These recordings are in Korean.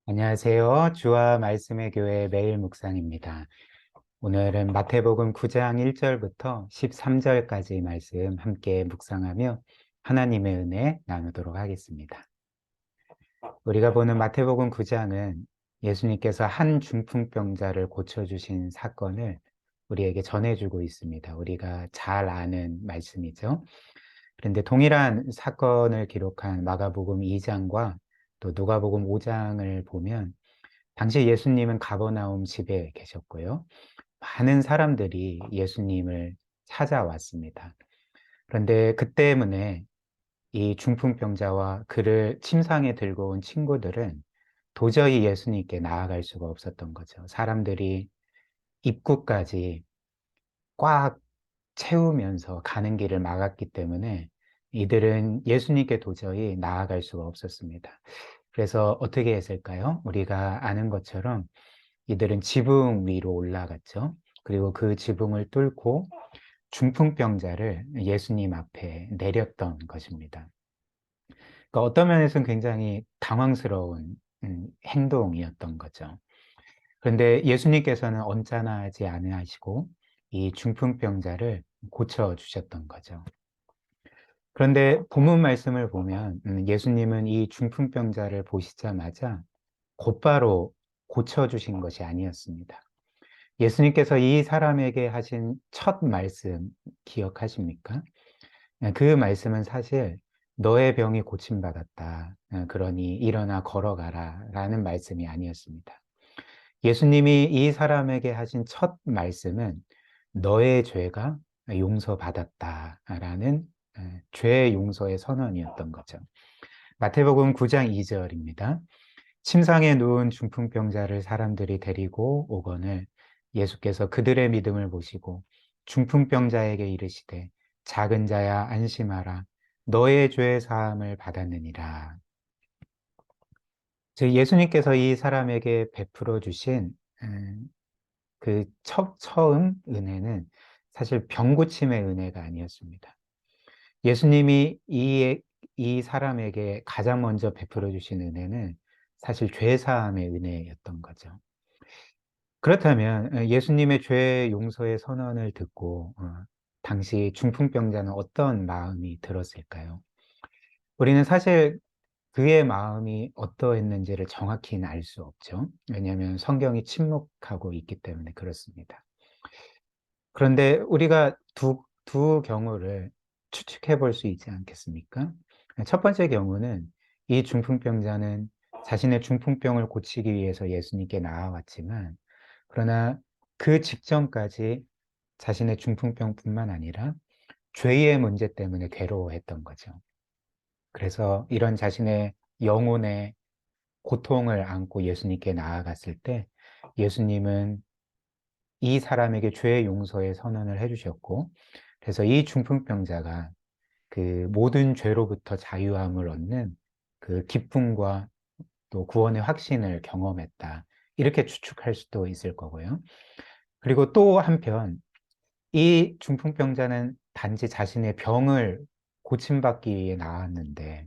안녕하세요. 주와 말씀의 교회 매일 묵상입니다. 오늘은 마태복음 9장 1절부터 13절까지 말씀 함께 묵상하며 하나님의 은혜 나누도록 하겠습니다. 우리가 보는 마태복음 9장은 예수님께서 한 중풍병자를 고쳐주신 사건을 우리에게 전해주고 있습니다. 우리가 잘 아는 말씀이죠. 그런데 동일한 사건을 기록한 마가복음 2장과 또 누가복음 5장을 보면 당시 예수님은 가버나움 집에 계셨고요. 많은 사람들이 예수님을 찾아왔습니다. 그런데 그 때문에 이 중풍병자와 그를 침상에 들고 온 친구들은 도저히 예수님께 나아갈 수가 없었던 거죠. 사람들이 입구까지 꽉 채우면서 가는 길을 막았기 때문에 이들은 예수님께 도저히 나아갈 수가 없었습니다. 그래서 어떻게 했을까요? 우리가 아는 것처럼 이들은 지붕 위로 올라갔죠. 그리고 그 지붕을 뚫고 중풍병자를 예수님 앞에 내렸던 것입니다. 그러니까 어떤 면에서는 굉장히 당황스러운 행동이었던 거죠. 그런데 예수님께서는 언짢아하지 않으시고 이 중풍병자를 고쳐주셨던 거죠. 그런데 본문 말씀을 보면 예수님은 이 중풍병자를 보시자마자 곧바로 고쳐주신 것이 아니었습니다. 예수님께서 이 사람에게 하신 첫 말씀 기억하십니까? 그 말씀은 사실 너의 병이 고침받았다. 그러니 일어나 걸어가라. 라는 말씀이 아니었습니다. 예수님이 이 사람에게 하신 첫 말씀은 너의 죄가 용서받았다. 라는 죄 용서의 선언이었던 거죠. 마태복음 9장 2절입니다. 침상에 누운 중풍병자를 사람들이 데리고 오거늘 예수께서 그들의 믿음을 보시고 중풍병자에게 이르시되 작은 자야 안심하라 너의 죄 사함을 받았느니라. 즉 예수님께서 이 사람에게 베풀어 주신 그 처음 은혜는 사실 병 고침의 은혜가 아니었습니다. 예수님이 이 사람에게 가장 먼저 베풀어 주신 은혜는 사실 죄 사함의 은혜였던 거죠. 그렇다면 예수님의 죄 용서의 선언을 듣고 당시 중풍병자는 어떤 마음이 들었을까요? 우리는 사실 그의 마음이 어떠했는지를 정확히는 알 수 없죠. 왜냐하면 성경이 침묵하고 있기 때문에 그렇습니다. 그런데 우리가 두 경우를 추측해 볼 수 있지 않겠습니까? 첫 번째 경우는 이 중풍병자는 자신의 중풍병을 고치기 위해서 예수님께 나아왔지만, 그러나 그 직전까지 자신의 중풍병뿐만 아니라 죄의 문제 때문에 괴로워했던 거죠. 그래서 이런 자신의 영혼의 고통을 안고 예수님께 나아갔을 때 예수님은 이 사람에게 죄의 용서의 선언을 해주셨고, 그래서 이 중풍병자가 그 모든 죄로부터 자유함을 얻는 그 기쁨과 또 구원의 확신을 경험했다. 이렇게 추측할 수도 있을 거고요. 그리고 또 한편, 이 중풍병자는 단지 자신의 병을 고침받기 위해 나왔는데,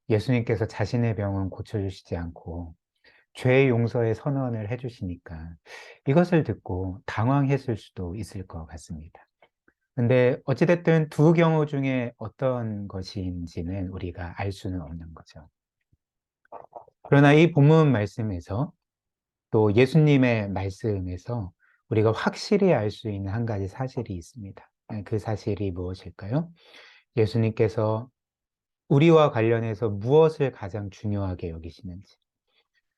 예수님께서 자신의 병은 고쳐주시지 않고 죄의 용서의 선언을 해주시니까 이것을 듣고 당황했을 수도 있을 것 같습니다. 근데 어찌됐든 두 경우 중에 어떤 것인지는 우리가 알 수는 없는 거죠. 그러나 이 본문 말씀에서 또 예수님의 말씀에서 우리가 확실히 알 수 있는 한 가지 사실이 있습니다. 그 사실이 무엇일까요? 예수님께서 우리와 관련해서 무엇을 가장 중요하게 여기시는지,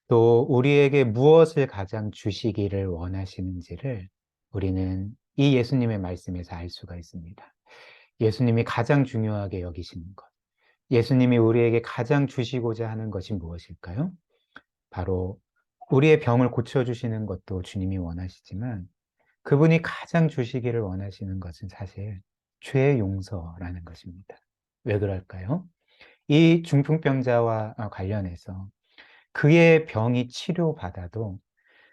또 우리에게 무엇을 가장 주시기를 원하시는지를 우리는 이 예수님의 말씀에서 알 수가 있습니다. 예수님이 가장 중요하게 여기시는 것, 예수님이 우리에게 가장 주시고자 하는 것이 무엇일까요? 바로 우리의 병을 고쳐주시는 것도 주님이 원하시지만 그분이 가장 주시기를 원하시는 것은 사실 죄의 용서라는 것입니다. 왜 그럴까요? 이 중풍병자와 관련해서 그의 병이 치료받아도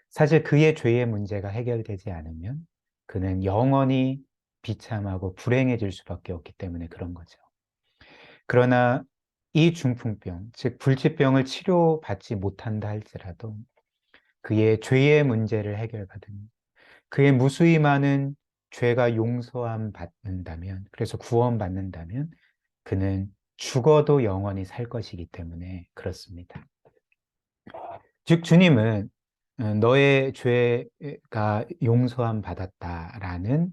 사실 그의 죄의 문제가 해결되지 않으면 그는 영원히 비참하고 불행해질 수밖에 없기 때문에 그런 거죠. 그러나 이 중풍병, 즉 불치병을 치료받지 못한다 할지라도 그의 죄의 문제를 해결받으면, 그의 무수히 많은 죄가 용서함 받는다면, 그래서 구원받는다면 그는 죽어도 영원히 살 것이기 때문에 그렇습니다. 즉 주님은 너의 죄가 용서함 받았다라는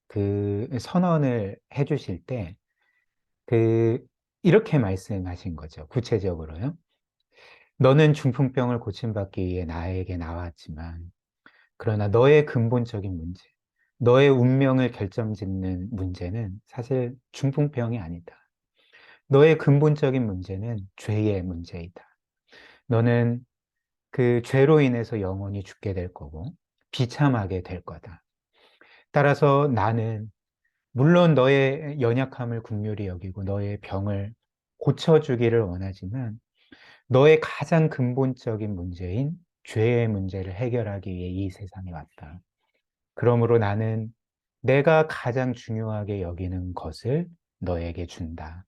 그 선언을 해주실 때 그 이렇게 말씀하신 거죠. 구체적으로요. 너는 중풍병을 고침받기 위해 나에게 나왔지만, 그러나 너의 근본적인 문제, 너의 운명을 결정짓는 문제는 사실 중풍병이 아니다. 너의 근본적인 문제는 죄의 문제이다. 너는 그 죄로 인해서 영원히 죽게 될 거고, 비참하게 될 거다. 따라서 나는 물론 너의 연약함을 긍휼히 여기고 너의 병을 고쳐주기를 원하지만 너의 가장 근본적인 문제인 죄의 문제를 해결하기 위해 이 세상에 왔다. 그러므로 나는 내가 가장 중요하게 여기는 것을 너에게 준다.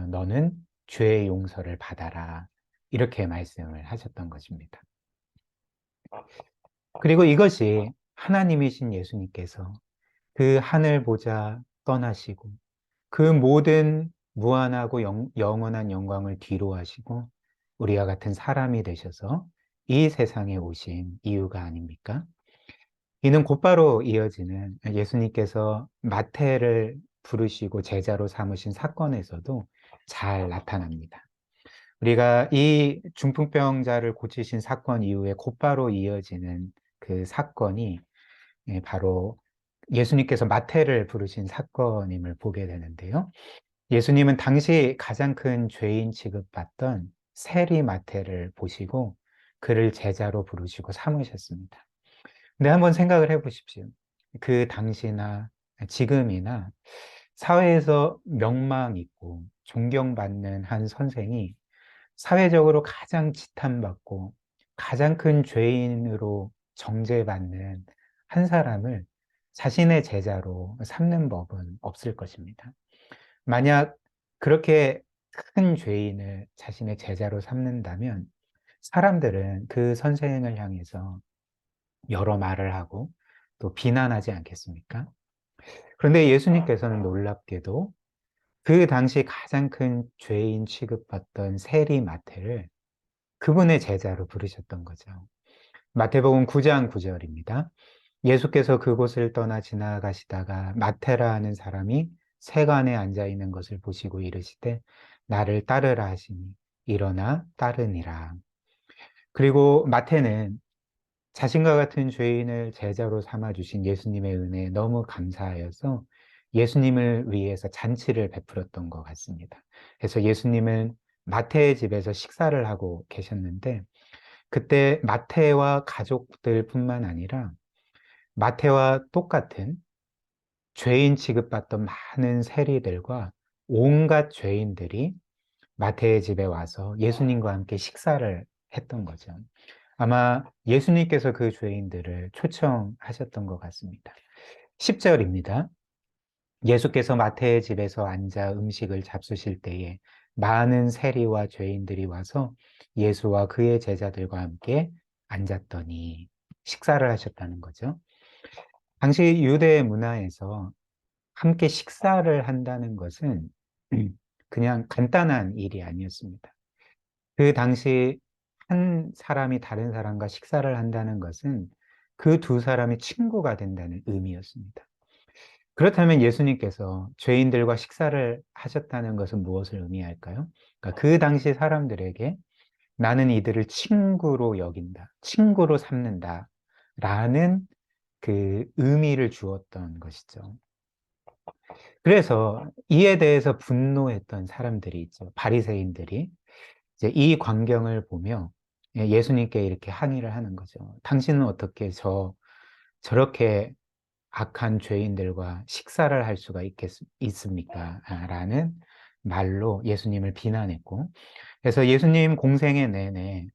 너는 죄의 용서를 받아라. 이렇게 말씀을 하셨던 것입니다. 그리고 이것이 하나님이신 예수님께서 그 하늘 보좌 떠나시고 그 모든 무한하고 영원한 영광을 뒤로 하시고 우리와 같은 사람이 되셔서 이 세상에 오신 이유가 아닙니까? 이는 곧바로 이어지는 예수님께서 마태를 부르시고 제자로 삼으신 사건에서도 잘 나타납니다. 우리가 이 중풍병자를 고치신 사건 이후에 곧바로 이어지는 그 사건이 바로 예수님께서 마태를 부르신 사건임을 보게 되는데요. 예수님은 당시 가장 큰 죄인 취급받던 세리 마태를 보시고 그를 제자로 부르시고 삼으셨습니다. 근데 한번 생각을 해보십시오. 그 당시나 지금이나 사회에서 명망 있고 존경받는 한 선생이 사회적으로 가장 지탄받고 가장 큰 죄인으로 정죄받는 한 사람을 자신의 제자로 삼는 법은 없을 것입니다. 만약 그렇게 큰 죄인을 자신의 제자로 삼는다면 사람들은 그 선생을 향해서 여러 말을 하고 또 비난하지 않겠습니까? 그런데 예수님께서는 놀랍게도 그 당시 가장 큰 죄인 취급받던 세리 마태를 그분의 제자로 부르셨던 거죠. 마태복음 9장 9절입니다. 예수께서 그곳을 떠나 지나가시다가 마테라 하는 사람이 세관에 앉아 있는 것을 보시고 이르시되 나를 따르라 하시니 일어나 따르니라. 그리고 마태는 자신과 같은 죄인을 제자로 삼아 주신 예수님의 은혜에 너무 감사하여서 예수님을 위해서 잔치를 베풀었던 것 같습니다. 그래서 예수님은 마태의 집에서 식사를 하고 계셨는데 그때 마태와 가족들뿐만 아니라 마태와 똑같은 죄인 취급받던 많은 세리들과 온갖 죄인들이 마태의 집에 와서 예수님과 함께 식사를 했던 거죠. 아마 예수님께서 그 죄인들을 초청하셨던 것 같습니다. 10절입니다. 예수께서 마태의 집에서 앉아 음식을 잡수실 때에 많은 세리와 죄인들이 와서 예수와 그의 제자들과 함께 앉았더니 식사를 하셨다는 거죠. 당시 유대 문화에서 함께 식사를 한다는 것은 그냥 간단한 일이 아니었습니다. 그 당시 한 사람이 다른 사람과 식사를 한다는 것은 그 두 사람이 친구가 된다는 의미였습니다. 그렇다면 예수님께서 죄인들과 식사를 하셨다는 것은 무엇을 의미할까요? 그러니까 그 당시 사람들에게 나는 이들을 친구로 여긴다, 친구로 삼는다, 라는 그 의미를 주었던 것이죠. 그래서 이에 대해서 분노했던 사람들이 있죠. 바리새인들이 이제 이 광경을 보며 예수님께 이렇게 항의를 하는 거죠. 당신은 어떻게 저렇게 악한 죄인들과 식사를 할 수가 있습니까? 라는 말로 예수님을 비난했고, 그래서 예수님 공생애 내내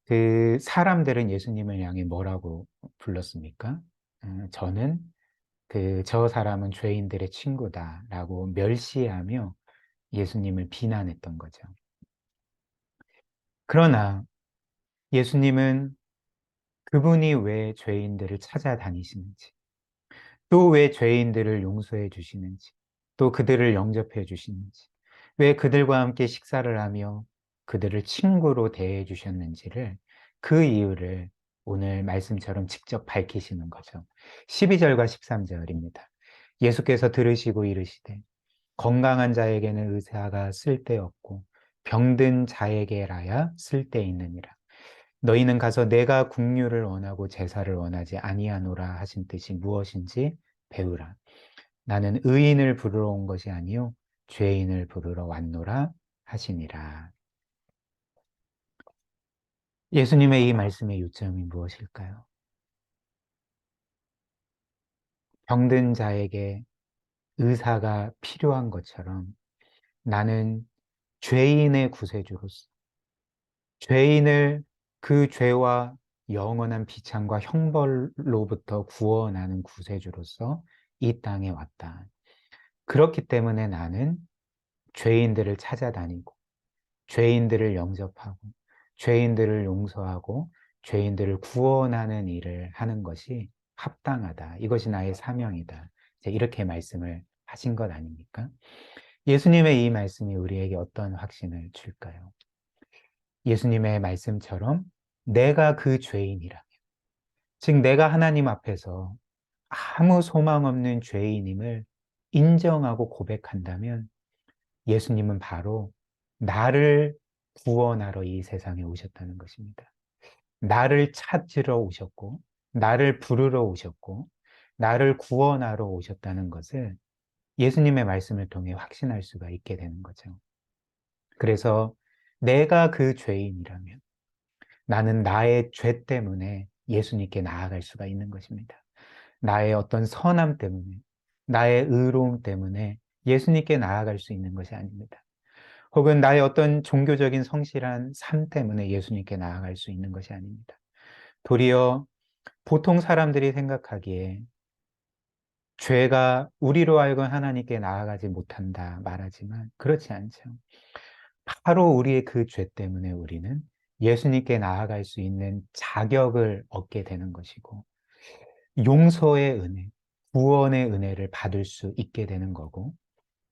그 사람들은 예수님을 향해 뭐라고 불렀습니까? 저는 저 사람은 죄인들의 친구다라고 멸시하며 예수님을 비난했던 거죠. 그러나 예수님은 그분이 왜 죄인들을 찾아다니시는지, 또 왜 죄인들을 용서해 주시는지, 또 그들을 영접해 주시는지, 왜 그들과 함께 식사를 하며 그들을 친구로 대해 주셨는지를, 그 이유를 오늘 말씀처럼 직접 밝히시는 거죠. 12절과 13절입니다. 예수께서 들으시고 이르시되 건강한 자에게는 의사가 쓸데없고 병든 자에게라야 쓸데있느니라. 너희는 가서 내가 긍휼을 원하고 제사를 원하지 아니하노라 하신 뜻이 무엇인지 배우라. 나는 의인을 부르러 온 것이 아니요 죄인을 부르러 왔노라 하시니라. 예수님의 이 말씀의 요점이 무엇일까요? 병든 자에게 의사가 필요한 것처럼 나는 죄인의 구세주로서 죄인을 그 죄와 영원한 비참과 형벌로부터 구원하는 구세주로서 이 땅에 왔다. 그렇기 때문에 나는 죄인들을 찾아다니고 죄인들을 영접하고 죄인들을 용서하고 죄인들을 구원하는 일을 하는 것이 합당하다. 이것이 나의 사명이다. 이렇게 말씀을 하신 것 아닙니까? 예수님의 이 말씀이 우리에게 어떤 확신을 줄까요? 예수님의 말씀처럼 내가 그 죄인이라면, 즉 내가 하나님 앞에서 아무 소망 없는 죄인임을 인정하고 고백한다면 예수님은 바로 나를 구원하러 이 세상에 오셨다는 것입니다. 나를 찾으러 오셨고, 나를 부르러 오셨고, 나를 구원하러 오셨다는 것을 예수님의 말씀을 통해 확신할 수가 있게 되는 거죠. 그래서 내가 그 죄인이라면 나는 나의 죄 때문에 예수님께 나아갈 수가 있는 것입니다. 나의 어떤 선함 때문에, 나의 의로움 때문에 예수님께 나아갈 수 있는 것이 아닙니다. 혹은 나의 어떤 종교적인 성실한 삶 때문에 예수님께 나아갈 수 있는 것이 아닙니다. 도리어 보통 사람들이 생각하기에 죄가 우리로 하여금 하나님께 나아가지 못한다 말하지만 그렇지 않죠. 바로 우리의 그 죄 때문에 우리는 예수님께 나아갈 수 있는 자격을 얻게 되는 것이고 용서의 은혜, 구원의 은혜를 받을 수 있게 되는 거고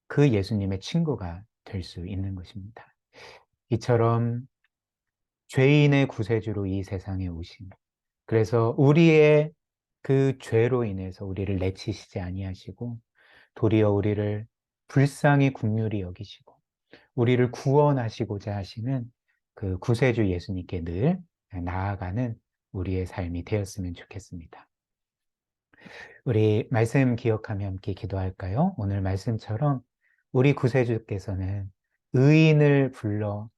그 예수님의 친구가 될 수 있는 것입니다. 이처럼 죄인의 구세주로 이 세상에 오신, 그래서 우리의 그 죄로 인해서 우리를 내치시지 아니하시고 도리어 우리를 불쌍히 긍휼히 여기시고 우리를 구원하시고자 하시는 그 구세주 예수님께 늘 나아가는 우리의 삶이 되었으면 좋겠습니다. 우리 말씀 기억하며 함께 기도할까요? 오늘 말씀처럼 우리 구세주께서는 의인을 불러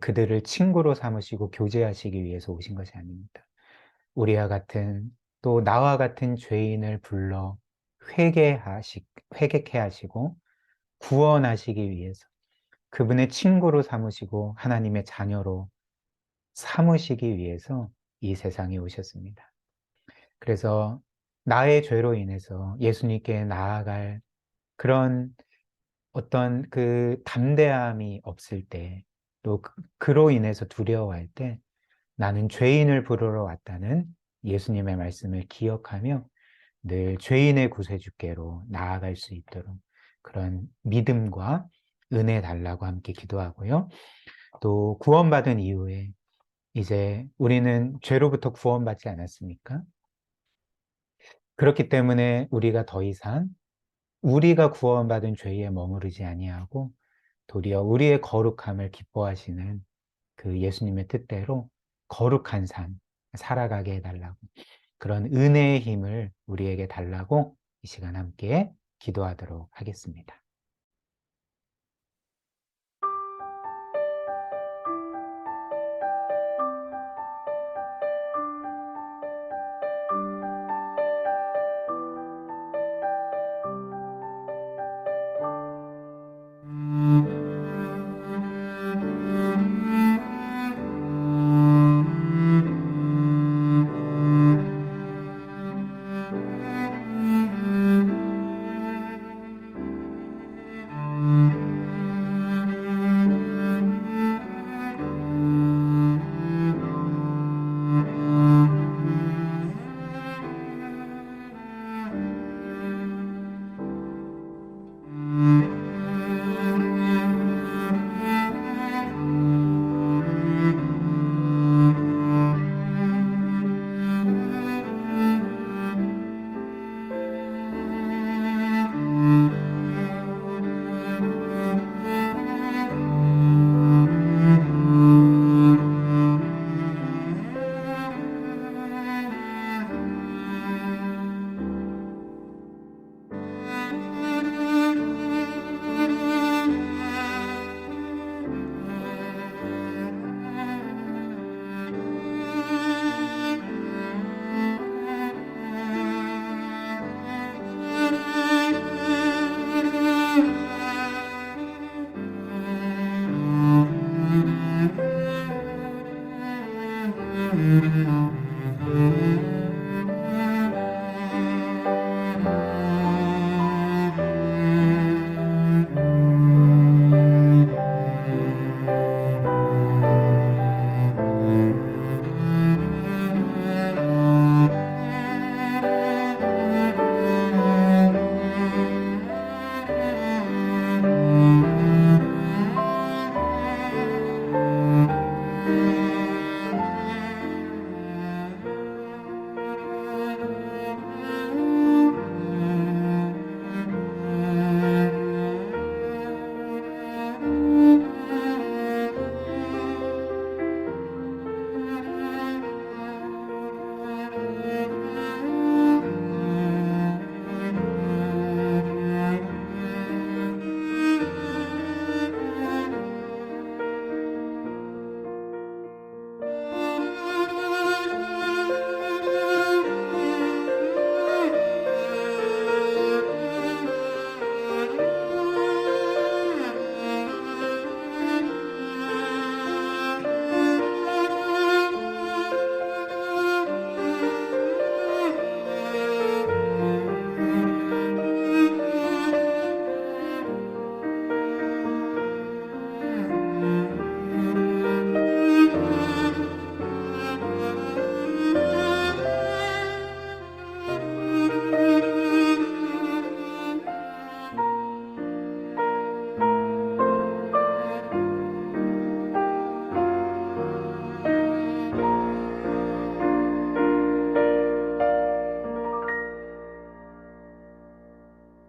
그들을 친구로 삼으시고 교제하시기 위해서 오신 것이 아닙니다. 우리와 같은 또 나와 같은 죄인을 불러 회개케 하시고 구원하시기 위해서 그분의 친구로 삼으시고 하나님의 자녀로 삼으시기 위해서 이 세상에 오셨습니다. 그래서 나의 죄로 인해서 예수님께 나아갈 그런 어떤 그 담대함이 없을 때, 또 그로 인해서 두려워할 때 나는 죄인을 부르러 왔다는 예수님의 말씀을 기억하며 늘 죄인의 구세주께로 나아갈 수 있도록 그런 믿음과 은혜 달라고 함께 기도하고요. 또 구원받은 이후에 이제 우리는 죄로부터 구원받지 않았습니까? 그렇기 때문에 우리가 더 이상 우리가 구원받은 죄에 머무르지 아니하고 도리어 우리의 거룩함을 기뻐하시는 그 예수님의 뜻대로 거룩한 삶 살아가게 해달라고, 그런 은혜의 힘을 우리에게 달라고 이 시간 함께 기도하도록 하겠습니다.